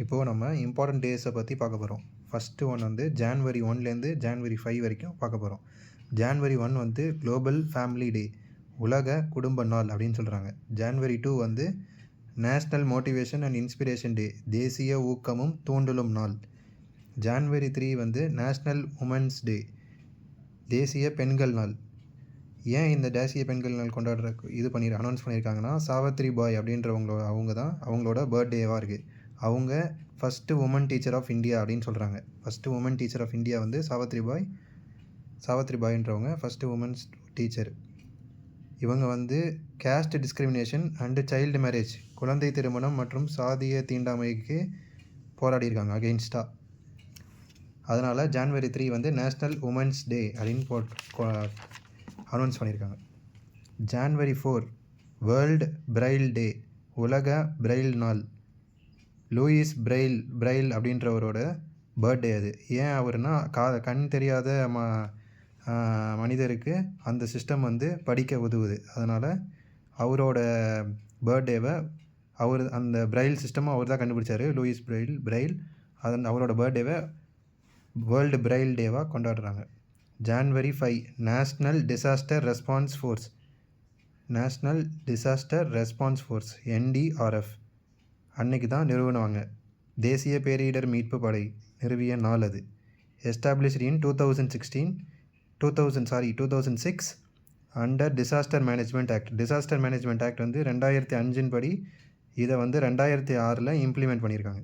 இப்போது நம்ம இம்பார்ட்டன்ட் டேஸை பற்றி பார்க்க போகிறோம். ஃபஸ்ட்டு ஒன் வந்து ஜான்வரி 1லேருந்து ஜான்வரி 5 வரைக்கும் பார்க்க போகிறோம். ஜான்வரி 1 வந்து குளோபல் ஃபேமிலி டே, உலக குடும்ப நாள் அப்படின்னு சொல்கிறாங்க. ஜான்வரி 2 வந்து நேஷ்னல் மோட்டிவேஷன் அண்ட் இன்ஸ்பிரேஷன் டே, தேசிய ஊக்கமும் தூண்டலும் நாள். ஜான்வரி 3 வந்து நேஷ்னல் உமன்ஸ் டே, தேசிய பெண்கள் நாள். ஏன் இந்த தேசிய பெண்கள் நாள் கொண்டாடுற அனௌன்ஸ் பண்ணியிருக்காங்கன்னா, சாவித்ரி பாய் அப்படின்றவங்க அவங்களோட பர்த்டேவாக இருக்குது. அவங்க first woman teacher of India அப்படின்னு சொல்கிறாங்க. First woman teacher of India வந்து சாவித்ரி பாய்ன்றவங்க ஃபஸ்ட்டு உமன்ஸ் டீச்சர். இவங்க வந்து caste discrimination and child marriage, குழந்தை திருமணம் மற்றும் சாதிய தீண்டாமைக்கு போராடியிருக்காங்க அகெயின்ஸ்டாக. அதனால் ஜான்வரி 3 வந்து நேஷ்னல் உமன்ஸ் டே அப்படின்னு அனௌன்ஸ் பண்ணியிருக்காங்க. ஜான்வரி 4 வேர்ல்டு பிரைல் டே, உலக பிரைல் நாள். லூயிஸ் பிரைல் அப்படின்றவரோட பர்த்டே அது. ஏன் அவர்னா கண் தெரியாத மனிதருக்கு அந்த சிஸ்டம் வந்து படிக்க உதவுது. அதனால் அவரோட பர்த்டேவை அந்த பிரைல் சிஸ்டமும் அவர் தான் கண்டுபிடிச்சார், லூயிஸ் பிரைல். அவரோட பர்த்டேவை வேர்ல்டு பிரைல் டேவாக கொண்டாடுறாங்க. January 5 national disaster response force NDRF அன்னைக்கு தான் நிறுவனவாங்க. தேசிய பேரிடர் மீட்பு படை நிறுவிய நாள் அது. எஸ்டாப்ளிஷ்ட் இன் 2006 under disaster management act. Disaster management act வந்து 2005 படி இதை வந்து 2006 இம்ப்ளிமெண்ட் பண்ணியிருக்காங்க.